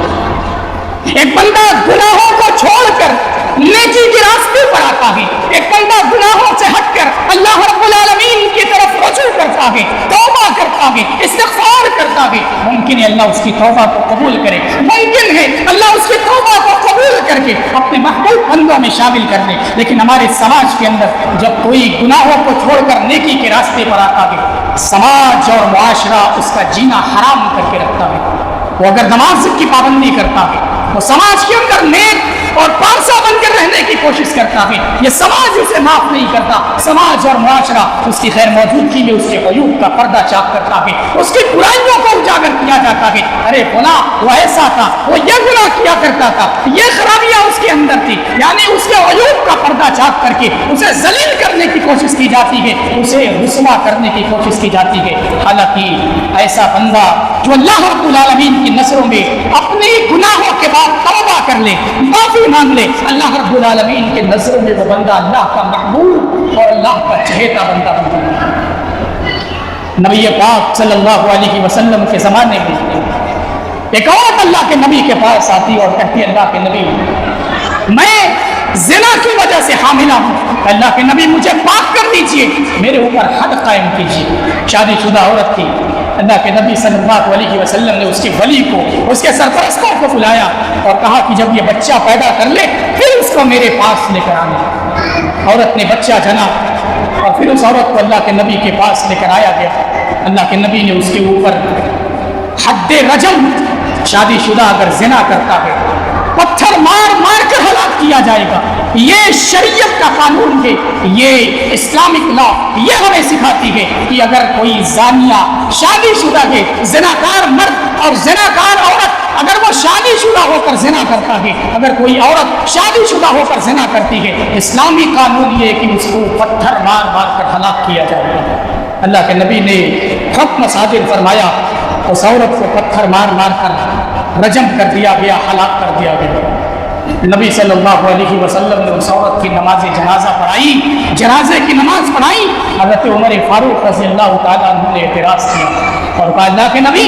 ایک بندہ گناہوں کو چھوڑ کر نیکی کے راستے پر آتا ہے، ایک بندہ گناہوں سے ہٹ کر اللہ رب العالمین کی طرف رجوع کرتا ہے، توبہ کرتا ہے، استغفار کرتا ہے. ممکن ہے اللہ اس کی توبہ کو قبول کرے، ممکن ہے اللہ اس کی توبہ کو قبول کر کے اپنے محبوب بندوں میں شامل کر دے. لیکن ہمارے سماج کے اندر جب کوئی گناہوں کو چھوڑ کر نیکی کے راستے پر آتا ہے، سماج اور معاشرہ اس کا جینا حرام کر کے رکھتا ہے. وہ اگر نماز کی پابندی کرتا ہے، وہ سماج کے اندر نیک اور پارسا بن کر رہنے کی کوشش کرتا ہے، یہ سماج اسے معاف نہیں کرتا، سماج اور معاشرہ اس کی غیر موجودگی میں اس کے عیوب کا پردہ چاک کرتا ہے، اس کی برائیوں کو اجاگر کیا جاتا ہے، ارے فلاں وہ ایسا تھا، وہ یہ گناہ کیا کرتا تھا، یہ خرابیاں اس کے اندر تھی، یعنی اس کے عیوب کا پردہ چاک کر کے اسے ذلیل کرنے کی کوشش کی جاتی ہے، اسے رسوا کرنے کی کوشش کی جاتی ہے۔ حالانکہ ایسا بندہ جو اللہ رب العالمین کی نظروں میں اپنے گناہوں کے بعد توبہ کر لے، معافی مانگ لے، اللہ رب العالمین کے نظروں میں وہ بندہ اللہ کا محبوب اور اللہ کا چہیتا بندہ بنتا ہے۔ نبی پاک صلی اللہ علیہ وسلم کے زمانے میں ایک عورت اللہ کے نبی کے پاس آتی اور کہتی اللہ کے نبی میں زنا کی وجہ سے حاملہ ہوں، اللہ کے نبی مجھے پاک کر دیجئے، میرے اوپر حد قائم کیجئے۔ شادی شدہ عورت تھی، اللہ کے نبی صلی اللہ علیہ وسلم نے اس کی ولی کو، اس کے سرپرستوں کو بلایا اور کہا کہ جب یہ بچہ پیدا کر لے پھر اس کو میرے پاس لے کر آنا۔ عورت نے بچہ جنا اور پھر اس عورت کو اللہ کے نبی کے پاس لے کر آیا گیا۔ اللہ کے نبی نے اس کے اوپر حد رجم، شادی شدہ اگر زنا کرتا ہے پتھر مار مار کر ہلاک کیا جائے گا، یہ شریعت کا قانون ہے، یہ اسلامک لا یہ ہمیں سکھاتی ہے کہ اگر کوئی زانیہ شادی شدہ ہے، زناکار مرد اور زناکار عورت اگر وہ شادی شدہ ہو کر زنا کرتا ہے، اگر کوئی عورت شادی شدہ ہو کر زنا کرتی ہے، اسلامی قانون یہ کہ اس کو پتھر مار مار کر ہلاک کیا جائے گا۔ اللہ کے نبی نے حکم صادر فرمایا، اس عورت کو پتھر مار مار کر رجم کر دیا گیا، ہلاک کر دیا گیا۔ نبی صلی اللہ علیہ وسلم نے اس عورت کی نماز جنازہ پڑھائی، جنازے کی نماز پڑھائی۔ حضرت عمر فاروق رضی اللہ تعالیٰ عنہ نے اعتراض کیا اور کہا اللہ کے نبی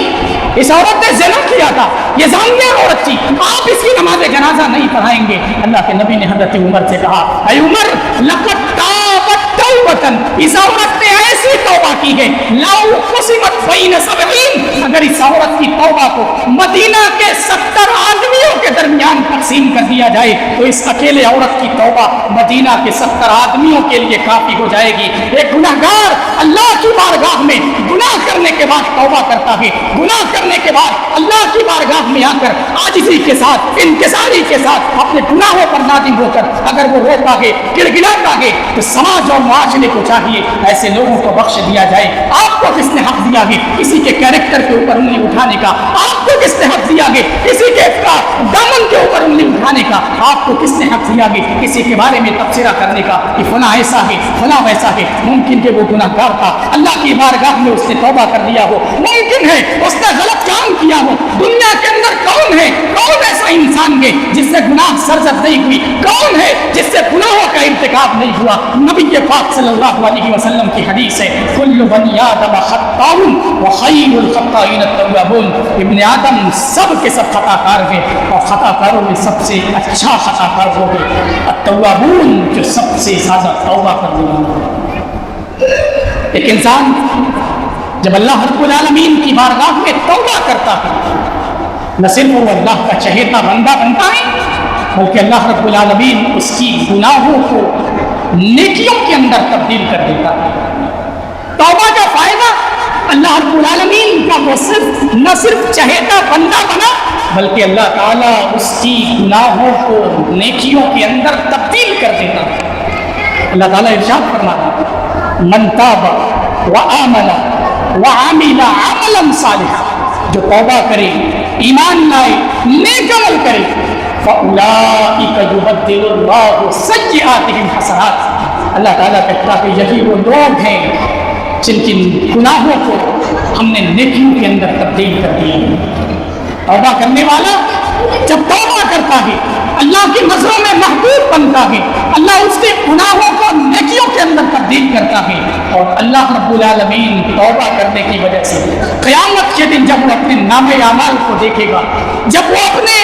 اس عورت نے زنا کیا تھا، یہ زانیہ عورت تھی، آپ اس کی نماز جنازہ نہیں پڑھائیں گے؟ اللہ کے نبی نے حضرت عمر سے کہا اے عمر لقد تابت توبۃ، اس عورت نے ایسی توبہ کی ہے لو قسمت بین سبعین، اگر اس عورت کی توبہ کو مدینہ کے 70 آدمیوں کے درمیان تقسیم کر دیا جائے تو اس اکیلے عورت کی توبہ مدینہ کے 70 آدمیوں کے لیے کافی ہو جائے گی۔ ایک گناہگار اللہ کی بارگاہ میں گناہ کرنے کے بعد توبہ کرتا ہے، گناہ کرنے کے بعد اللہ کی بارگاہ میں آ کر عاجزی کے ساتھ، انکساری کے ساتھ اپنے گناہوں پر نادم ہو کر اگر وہ روتا ہے، گڑگڑاتا ہے، تو سماج اور معاشرے کو چاہیے ایسے لوگوں کو بخش دیا جائے۔ آپ کو کس نے حق دیا ہے کسی کے کیریکٹر کے اوپر انگلی اٹھانے کا؟ آپ کو کس نے حق دیا ہے کسی کے دامن کے اوپر انگلی اٹھانے کا؟ آپ کو کس نے حق دیا ہے کسی کے بارے میں تبصرہ کرنے کا کہ فلاں ایسا ہے فلاں ویسا ہے؟ ممکن کہ وہ گناہ گار تھا، اللہ کی بارگاہ میں اس نے توبہ کر لیا ہو، ممکن ہے اس نے غلط کام کیا ہو۔ دنیا کے اندر کون ہے، کون ایسا انسان ہے جس سے گناہ سرزد نہیں ہوئی؟ کون ہے جس سے گناہوں کا ارتکاب نہیں ہوا؟ نبی پاک صلی اللہ علیہ وسلم کی حدیث ہے کل بنی آدم خطاء وخیر الخطائین التوابون، ابن آدم سب کے سب خطا کار ہیں اور خطا کاروں میں سب سے اچھا خطا کار ہوگا التوابون، جو سب سے زیادہ توبہ کرنے والا۔ ایک انسان جب اللہ رب العالمین کی بارگاہ میں توبہ کرتا ہے نہ صرف وہ اللہ کا چہیتا بندہ بنتا ہے بلکہ اللہ رب العالمین اس کی گناہوں کو نیکیوں کے اندر تبدیل کر دیتا ہے۔ توبہ کا فائدہ اللہ رب العالمین کا وہ نہ صرف چہیتا بندہ بنا بلکہ اللہ تعالیٰ اس کی گناہوں کو نیکیوں کے اندر تبدیل کر دیتا ہے۔ اللہ تعالیٰ ارشاد فرماتا ہے من تاب وآمن وعمل عملا صالحا، جو توبہ کرے، ایمان لائے، نیک عمل کرے، فَأُولَٰئِكَ يُبَدِّلُ اللَّهُ سَيِّئَاتِهِمْ حَسَنَاتٍ، اللہ تعالیٰ کہتا ہے کہ یہی وہ لوگ ہیں جن کی گناہوں کو ہم نے نیکیوں کے اندر تبدیل کر دیا۔ توبہ کرنے والا جب توبہ کرتا ہے اللہ کی نظروں میں محبوب بنتا ہے، اللہ اس کے گناہوں کو نیکیوں کے اندر تبدیل کرتا ہے، اور اللہ رب العالمین توبہ کرنے کی وجہ سے قیامت کے دن جب وہ اپنے نام اعمال کو دیکھے گا، جب وہ اپنے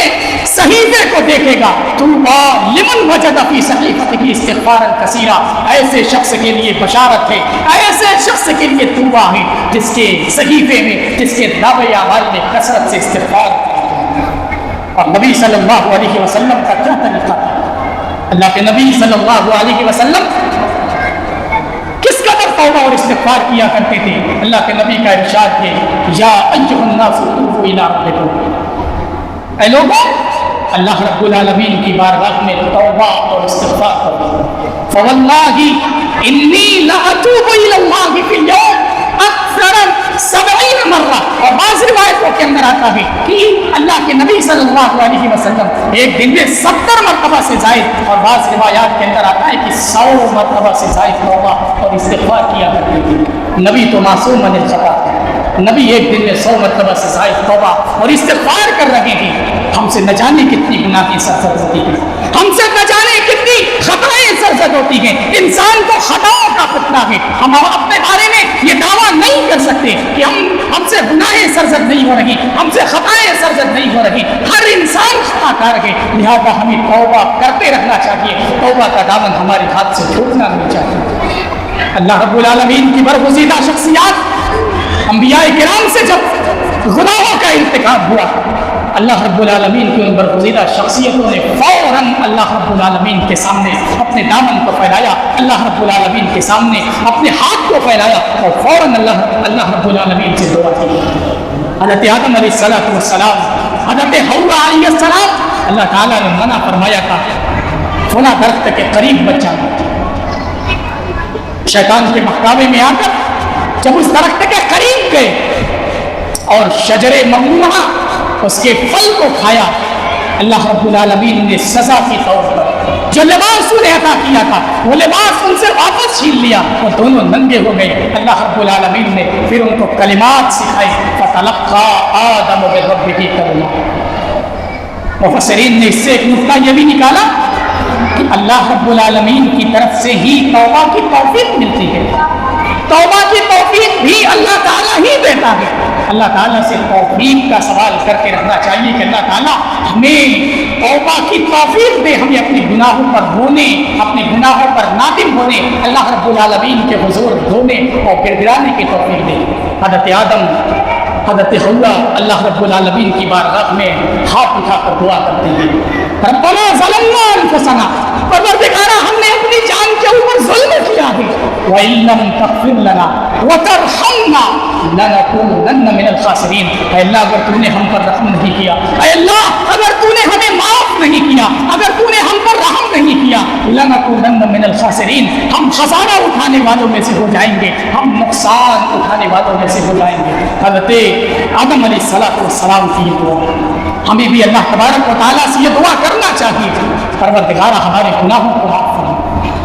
صحیفے کو دیکھے گا، طوبیٰ لمن وجد فی صحیفته استغفارا کثیرا، ایسے شخص کے لیے بشارت ہے، ایسے شخص کے لیے طوبیٰ ہے جس کے صحیفے میں، جس کے نام اعمال میں کثرت سے استغفار۔ اور نبی صلی اللہ علیہ وسلم کا کیا طریقہ تھا؟ اللہ کے نبی صلی اللہ علیہ وسلم کس قدر توبہ اور استغفار کیا کرتے تھے؟ اللہ کے نبی کا ارشاد ہے یا ایھا الناس توبوا الی ربکم، اے لوگوں اللہ رب العالمین کی بارگاہ میں توبہ اور استغفار کرو. فواللہ انی لاتوب الی اللہ فی اليوم اکثر 70 مرہ. اور بعض روایتوں کے اندر آتا ہے کہ اللہ کے نبی صلی اللہ علیہ وسلم ایک دن میں 70 مرتبہ سے زائد، اور بعض روایات کے اندر آتا ہے کہ 100 مرتبہ سے زائد توبہ اور استغفار کیا کرتے تھے. نبی تو معصوم من الخطا ہے، نبی ایک دن میں 100 مرتبہ سے زائد توبہ اور استغفار کر رہے ہیں. ہم سے نہ جانے کتنی گناہ کی سرزد ہوتی ہے، ہم سے نہ جانے کتنی خطائیں سرزد ہوتی ہیں. انسان کو خطاؤں کا فتنہ ہے. ہم اپنے بارے میں یہ دعویٰ نہیں کر سکتے کہ ہم سے گناہیں سرزد نہیں ہو رہی، ہم سے خطائیں سرزد نہیں ہو رہی. ہر انسان خطا کار ہے، لہذا ہمیں توبہ کرتے رہنا چاہیے. توبہ کا دامن ہمارے ہاتھ سے چھوٹنا نہیں چاہیے. اللہ رب العالمین کی برگزیدہ شخصیات انبیاء کرام سے جب گناہوں کا ارتکاب ہوا، اللہ رب العالمین کی ان برگزیدہ شخصیتوں نے فوراً اللہ رب العالمین کے سامنے اپنے دامن کو پھیلایا، اللہ رب العالمین کے سامنے اپنے ہاتھ کو پھیلایا اور فوراً اللہ رب العالمین سے دعا کی. حضرت آدم علیہ السلام، حضرت حوا علیہ السلام، اللہ تعالیٰ نے منع فرمایا تھا فلاں درخت کے قریب مت جانا. شیطان کے بہکاوے میں آ کر جب اس درخت کے قریب گئے اور شجر ممنوعہ اس کے پھل کو کھایا، اللہ رب العالمین نے سزا کے طور پر جو لباس انہیں عطا کیا تھا وہ لباس ان سے واپس چھین لیا، وہ دونوں ننگے ہو گئے. اللہ رب العالمین نے پھر ان کو کلمات سکھائے. فَتَلَقَّىٰ آدَمُ مِن رَّبِّهِ كَلِمَاتٍ. مفسرین نے اس سے ایک نقطہ یہ بھی نکالا کہ اللہ رب العالمین کی طرف سے ہی توبہ کی توفیق ملتی ہے. توبہ کی توفیق بھی اللہ تعالیٰ ہی دیتا ہے. اللہ تعالیٰ سے توفیق کا سوال کرتے رہنا چاہیے کہ اللہ تعالیٰ ہمیں توبہ کی توفیق دے، ہمیں اپنے گناہوں پر رونے، اپنے گناہوں پر نادم ہونے، اللہ رب العالمین کے حضور رونے اور گر گرانے کی توفیق دے. حضرت آدم، حضرت حوا اللہ رب العالمین کی بارگاہ میں ہاتھ اٹھا کر دعا کرتے ہیں، ربنا ظلمنا انفسنا، پروردگارا ہم نے اپنی جان کے اوپر ظلم کیا ہے، وَإِن لَّمْ تَغْفِرْ لَنَا وَتَرْحَمْنَا لَنَكُونَنَّ مِنَ الْخَاسِرِينَ. اے اللہ اگر تو نے ہم پر رحم نہیں کیا، اے اللہ اگر تو نے ہمیں معاف نہیں کیا، اگر تو نے ہم پر رحم نہیں کیا، لَنَكُونَنَّ مِنَ الْخَاسِرِينَ، ہم خسارہ اٹھانے والوں میں سے ہو جائیں گے، ہم نقصان اٹھانے والوں میں سے ہو جائیں گے. حضرت آدم علیہ السلام کی یہ دعا، ہمیں بھی اللہ تبارک و تعالیٰ سے یہ دعا کرنا چاہیے، پروردگارا ہمارے گناہوں کو معاف فرما.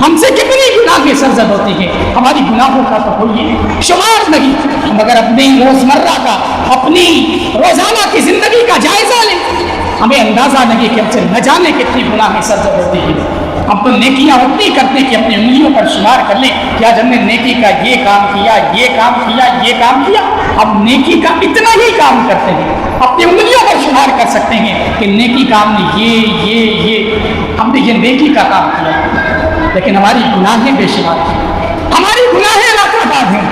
ہم سے کتنی گناہیں سرزد ہوتی ہیں، ہماری گناہوں کا تو کوئی شمار نہیں. ہم اگر اپنی روزمرہ کا، اپنی روزانہ کی زندگی کا جائزہ لیں، ہمیں اندازہ نہیں کہ ہم سے نہ جانے کتنی گناہیں سرزد ہوتی ہیں. ہم تو نیکیاں اتنی کرتے ہیں کہ اپنی انگلیوں پر شمار کر لیں کہ آج ہم نے نیکی کا یہ کام کیا، یہ کام کیا، یہ کام کیا. ہم نیکی کا اتنا ہی کام کرتے ہیں، اپنی انگلیوں پر شمار کر سکتے ہیں کہ نیکی کام نے یہ ہم نے یہ نیکی کا کام کیا، لیکن ہماری گناہیں بے شمار ہیں، ہماری گناہیں لاکھوں ہیں.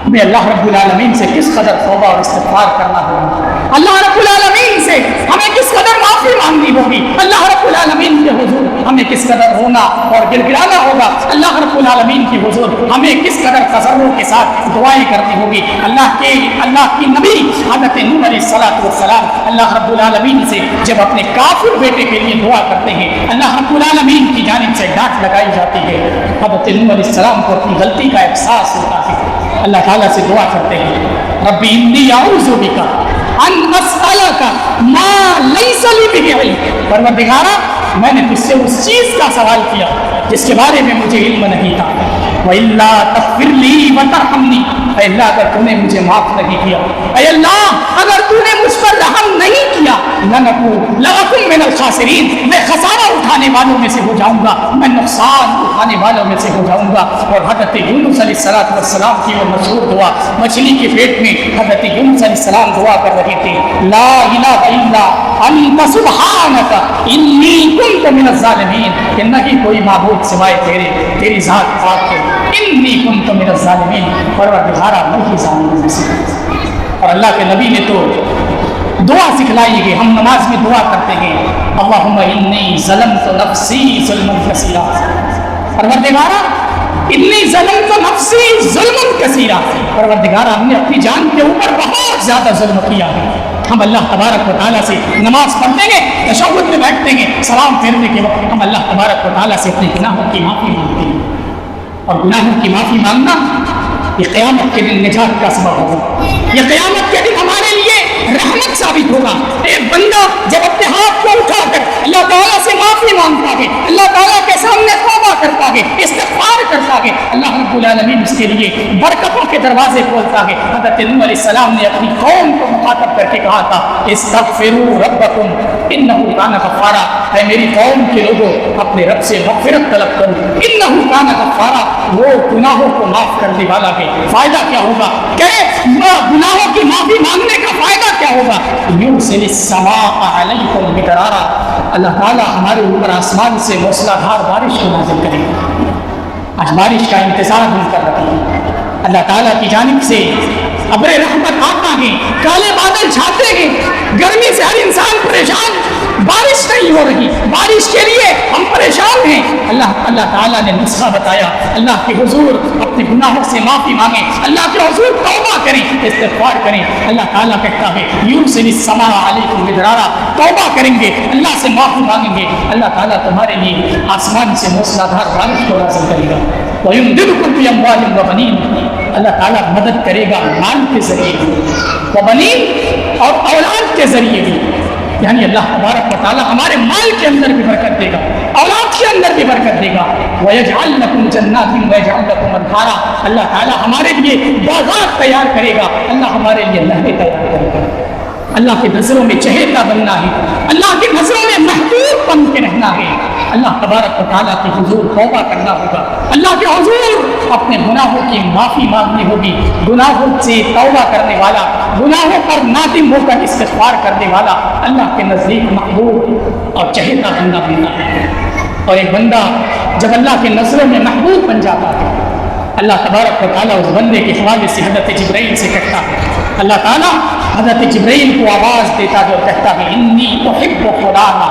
ہمیں اللہ رب العالمین سے کس قدر توبہ اور استغفار کرنا ہوگا، اللہ رب العالمین سے ہمیں کس قدر معافی مانگنی ہوگی، اللہ رب العالمین کے حضور ہمیں کس قدر رونا اور گر گرانا ہوگا، اللہ رب العالمین کے حضور ہمیں کس قدر تضرع کے ساتھ دعائیں کرنی ہوگی. اللہ کی نبی حضرت نوح علیہ السلام اللہ رب العالمین سے جب اپنے کافر بیٹے کے لیے دعا کرتے ہیں، اللہ رب العالمین کی جانب سے ڈانٹ لگائی جاتی ہے. حضرت نوح علیہ السلام کو اپنی غلطی کا احساس ہوتا ہے، اللہ تعالیٰ سے دعا کرتے ہیں، ربی انی اعوذ بک ان اسألک ما لیس لی بہ علم. پروردگارا میں نے تجھ سے اس چیز کا سوال کیا جس کے بارے میں مجھے علم نہیں تھا. وَإِلَّا تَغْفِرْ لِي وَتَرْحَمْنِي. اے اللہ اگر تو نے مجھے معاف نہیں کیا، اے اللہ اگر تو نے مجھ پر رحم نہیں کیا، لَأَكُنْ مِنَ الْخَاسِرِينَ، میں خسارہ اٹھانے والوں میں سے ہو جاؤں گا، میں نقصان اٹھانے والوں میں سے ہو جاؤں گا. اور حضرت یونس علیہ السلام کی وہ مشہور دعا، مچھلی کے پیٹ میں حضرت یونس علیہ السلام دعا کر رہے تھے، لا الہ الا انت سبحانک انی کنت من الظالمین، کہ نہیں کوئی معبود سوائے تیری ذات پاک ہے، انی کنت من الظالمین، پروردگارا میں ہی ظالموں میں سے. اور اللہ کے نبی نے تو دعا سکھلائی ہے، ہم نماز میں دعا کرتے ہیں، اللہم انی ظلمت نفسی ظلما کثیرا. پروردگارا انی ظلمت نفسی ظلما کثیرا، پروردگارا ہم نے اپنی جان کے اوپر بہت زیادہ ظلم کیا ہے. ہم اللہ تبارک و تعالیٰ سے نماز پڑھتے ہیں، تشہد میں بیٹھتے ہیں، سلام پھیرنے کے وقت ہم اللہ تبارک و تعالیٰ سے اپنے گناہوں کی معافی مانگتے ہیں، اور گناہوں کی معافی مانگنا یہ قیامت کے دن نجات کا سبب ہوگا، یہ قیامت کے دن ہمارے لیے رحمت ثابت ہوگا۔ ایک بندہ جب اپنے ہاتھ کو اٹھا کر اللہ تعالیٰ سے معافی مانگتا ہے، اللہ تعالیٰ کے سامنے توبہ کرتا ہے، استغفار کرتا ہے، اللہ رب العالمین اس کے لیے برکتوں کے دروازے کھولتا ہے۔ حضرت نوح علیہ السلام نے اپنی قوم کو مخاطب کر کے کہا تھا، استغفروا ربکم انہ کان غفارا، اے میری قوم کے لوگوں اپنے رب سے مغفرت طلب کرو، انہ کان غفارا، وہ گناہوں کو معاف کرنے والا ہے۔ فائدہ کیا ہوگا کہ گناہوں کی معافی مانگنے کا فائدہ کیا ہوگا؟ یرسل السماء علیکم مدرارا، اللہ تعالیٰ ہمارے اوپر آسمان سے موسلادھار بارش کو نازل کرے گا۔ آج بارش کا انتظار ہم کر رہے ہیں، اللہ تعالیٰ کی جانب سے ابر رحمت آتا ہے، کالے بادل چھاتے ہیں، گرمی سے ہر انسان پریشان، بارش نہیں ہو رہی، بارش کے لیے ہم پریشان ہیں۔ اللہ تعالیٰ نے نسخہ بتایا، اللہ کے حضور اپنے گناہوں سے معافی مانگیں، اللہ کے حضور توبہ کریں، استغفار کریں۔ اللہ تعالیٰ کہتا ہے یرسل السماء علیکم مدرارا، توبہ کریں گے، اللہ سے معافی مانگیں گے، اللہ تعالیٰ تمہارے لیے آسمان سے موسلادھار بارش کو نازل کرے گا۔ وَيُمْدِدُكُم بِأَمْوَالٍ وَبَنِينَ، اللہ تعالیٰ مدد کرے گا مال کے ذریعے بھی، وبنین، اور اولاد کے ذریعے بھی، یعنی اللہ تبارک و تعالیٰ ہمارے مال کے اندر بھی برکت دے گا، اولاد کے اندر بھی برکت دے گا۔ وَيَجْعَلْ لَكُمْ جَنَّاتٍ وَيَجْعَلْ لَكُمْ أَنْهَارًا، اللہ تعالیٰ ہمارے لیے باغات تیار کرے گا، اللہ ہمارے لیے نہریں تیار کرے گا۔ اللہ کی نظروں میں چہیتا بننا ہے، اللہ کی نظروں میں محبوب بن کے رہنا ہے، اللہ تبارک و تعالیٰ کے حضور توبہ کرنا ہوگا، اللہ کے حضور اپنے گناہوں کی معافی مانگنی ہوگی۔ گناہوں سے توبہ کرنے والا، گناہوں پر نادم ہو کر استغفار کرنے والا اللہ کے نزدیک محبوب اور چہیتا بننا ہے۔ اور ایک بندہ جب اللہ کے نظروں میں محبوب بن جاتا ہے، اللہ تبارک و تعالیٰ اس بندے کے حوالے سے حضرت جبرائیل سے کہتا ہے، اللہ تعالیٰ حضرت جبرائیل کو آواز دیتا ہے اور کہتا ہے انی احب فلانا،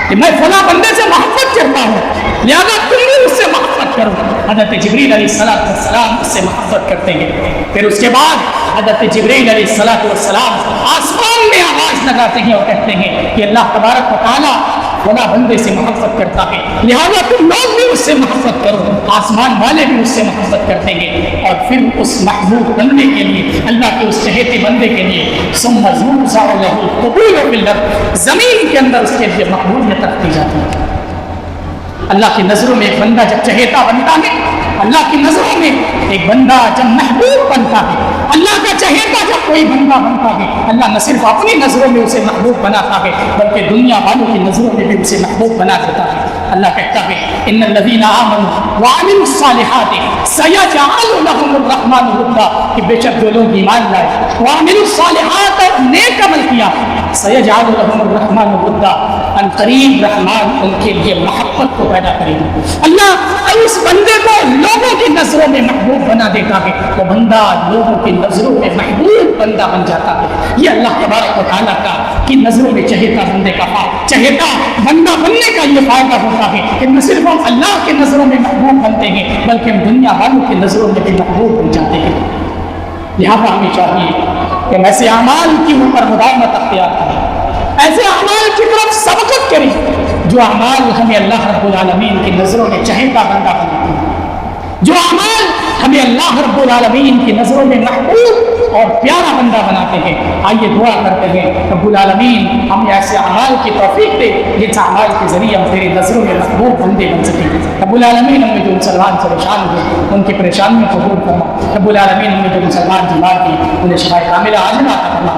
کہ میں فلاں بندے سے محبت کرتا ہوں، لہذا تم بھی اس سے محبت کرو۔ حضرت جبرائیل علیہ السلام اس سے محبت کرتے ہیں، پھر اس کے بعد حضرت جبرائیل علیہ السلام آسمان میں آواز لگاتے ہیں اور کہتے ہیں کہ اللہ تبارک و تعالیٰ فلاں بندے سے محبت کرتا ہے، لہذا تم لوگ بھی اس سے محبت کرو۔ آسمان والے بھی اس سے محبت کرتے ہیں، اور پھر اس محبوب بندے کے لیے، اللہ کے اس چہیتے بندے کے لیے ثم یوزع له القبول فی الارض، زمین کے اندر اس کے لیے مقبولیت رکھی جاتی ہے۔ اللہ کی نظروں میں ایک بندہ جب چہیتا بنتا ہے، اللہ کی نظروں میں ایک بندہ جب محبوب بنتا ہے، اللہ کا چہیتا جب کوئی بندہ بنتا ہے، اللہ نہ صرف اپنی نظروں میں اسے محبوب بناتا ہے بلکہ دنیا والوں کی نظروں میں بھی اسے محبوب بنا دیتا ہے۔ اللہ کہتا ہے ان الذین آمنوا وعملوا الصالحات سیجعل لهم الرحمن ودا، کہ بے شک جو لوگ ایمان لائے، وعملوا الصالحات، اور نیک عمل کیا، سیجعل لهم الرحمن ودا، ان قریب رحمان ان کے لیے محبت کو پیدا کرے گا۔ اللہ اس بندے کو لوگوں کی نظروں میں محبوب بنا دیتا ہے، وہ بندہ لوگوں کی نظروں میں محبوب بندہ بن جاتا ہے۔ یہ اللہ تبارک و تعالیٰ کا کی نظروں میں چہیتا بندے کا چہیتا بندہ بننے کا یہ فائدہ ہوتا ہے کہ نہ صرف ہم اللہ کی نظروں میں محبوب بنتے ہیں بلکہ ہم دنیا والوں کی نظروں میں بھی محبوب بن جاتے ہیں۔ لہٰذا ہمیں چاہیے کہ ہم ایسے اعمال کی اوپر مداومت اختیار کریں، ایسے اعمال کی طرف سبقت کریں جو اعمال ہمیں اللہ رب العالمین کی نظروں میں چہیتا بندہ بناتے ہیں، جو اعمال ہمیں اللہ رب العالمین کی نظروں میں محبوب اور پیارا بندہ بناتے ہیں۔ آئیے دعا کرتے ہیں رب العالمین ہمیں ایسے اعمال کی توفیق دے جن اعمال کے ذریعے ہم تیری نظروں میں محبوب بندے بن سکیں۔ رب العالمین ہمیں جو مسلمان پریشان ہوئے ان کی پریشانیوں کو دور کرنا، رب العالمین ہمیں جو مسلمان بیمار کی انہیں شفا کاملہ عاجلہ عطا فرما۔